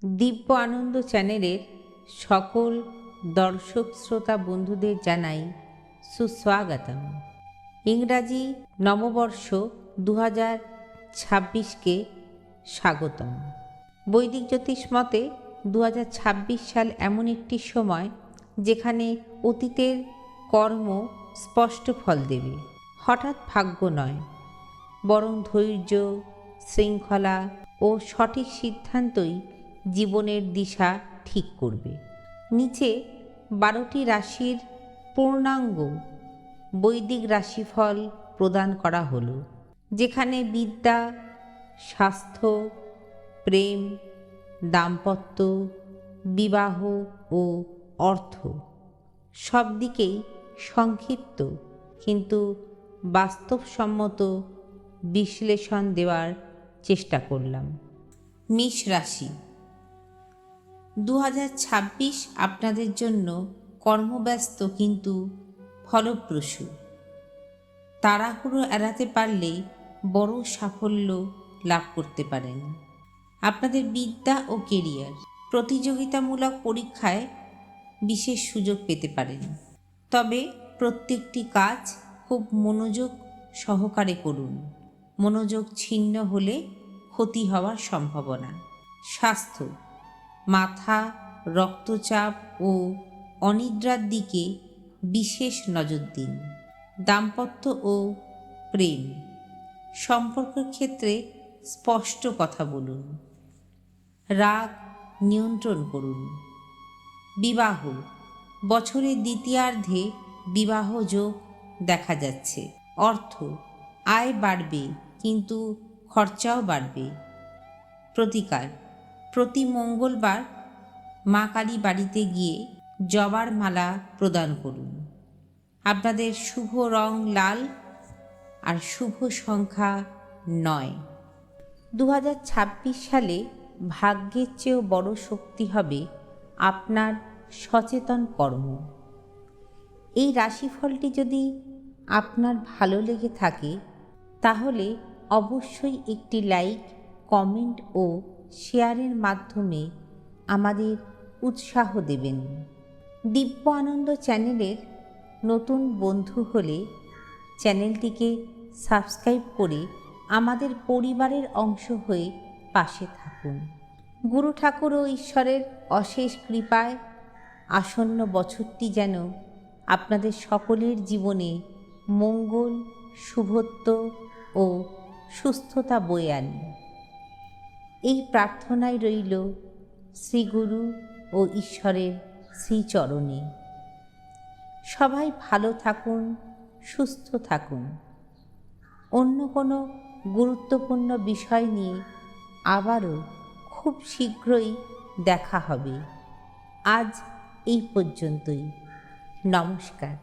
দিব্য আনন্দ চ্যানেলের সকল দর্শক শ্রোতা বন্ধুদের জানাই সুস্বাগতম। ইংরাজি নববর্ষ 2026কে স্বাগতম। বৈদিক জ্যোতিষ মতে 2026 সাল এমন একটি সময় যেখানে অতীতের কর্ম স্পষ্ট ফল দেবে। হঠাৎ ভাগ্য নয়, বরং ধৈর্য, শৃঙ্খলা ও সঠিক সিদ্ধান্তই জীবনের দিশা ঠিক করবে। নিচে 12টি রাশির পূর্ণাঙ্গ বৈদিক রাশিফল প্রদান করা হলো, যেখানে বিদ্যা, স্বাস্থ্য, প্রেম, দাম্পত্য, বিবাহ ও অর্থ সব দিকেই সংক্ষিপ্ত কিন্তু বাস্তবসম্মত বিশ্লেষণ দেওয়ার চেষ্টা করলাম। মেষ রাশি 2026 আপনাদের জন্য কর্মব্যস্ত কিন্তু ফলপ্রসূ। তাড়াহুড়ো এড়াতে পারলে বড় সাফল্য লাভ করতে পারেন। আপনাদের বিদ্যা ও কেরিয়ার, প্রতিযোগিতামূলক পরীক্ষায় বিশেষ সুযোগ পেতে পারেন, তবে প্রত্যেকটি কাজ খুব মনোযোগ সহকারে করুন। মনোযোগ ছিন্ন হলে ক্ষতি হওয়ার সম্ভাবনা। স্বাস্থ্য, মাথা, রক্তচাপ ও অনিদ্রার দিকে বিশেষ নজর দিন। দাম্পত্য ও প্রেম, সম্পর্কের ক্ষেত্রে স্পষ্ট কথা বলুন। রাগ নিয়ন্ত্রণ করুন। বিবাহ, বছরের দ্বিতীয়ার্ধে বিবাহ যোগ দেখা যাচ্ছে। অর্থ, আয় বাড়বে কিন্তু খরচাও বাড়বে। প্রতিকার, প্রতি মঙ্গলবার মা কালী বাড়িতে গিয়ে জবার মালা প্রদান করুন। আপনাদের শুভ রং লাল আর শুভ সংখ্যা 9। 2026 সালে ভাগ্যের চেয়েও বড় শক্তি হবে আপনার সচেতন কর্ম। এই রাশিফলটি যদি আপনার ভালো লেগে থাকে তাহলে অবশ্যই একটি লাইক, কমেন্ট ও শেয়ারের মাধ্যমে আমাদের উৎসাহ দেবেন। দিব্য আনন্দ চ্যানেলের নতুন বন্ধু হলে চ্যানেলটিকে সাবস্ক্রাইব করে আমাদের পরিবারের অংশ হয়ে পাশে থাকুন। গুরু ঠাকুর ও ঈশ্বরের অশেষ কৃপায় আসন্ন বছরটি যেন আপনাদের সকলের জীবনে মঙ্গল, শুভত্ব ও সুস্থতা বয়ে আনে, এই প্রার্থনাই রইল শ্রীগুরু ও ঈশ্বরের শ্রীচরণে। সবাই ভালো থাকুন, সুস্থ থাকুন। অন্য কোনো গুরুত্বপূর্ণ বিষয় নিয়ে আবারও খুব শীঘ্রই দেখা হবে। আজ এই পর্যন্তই। নমস্কার।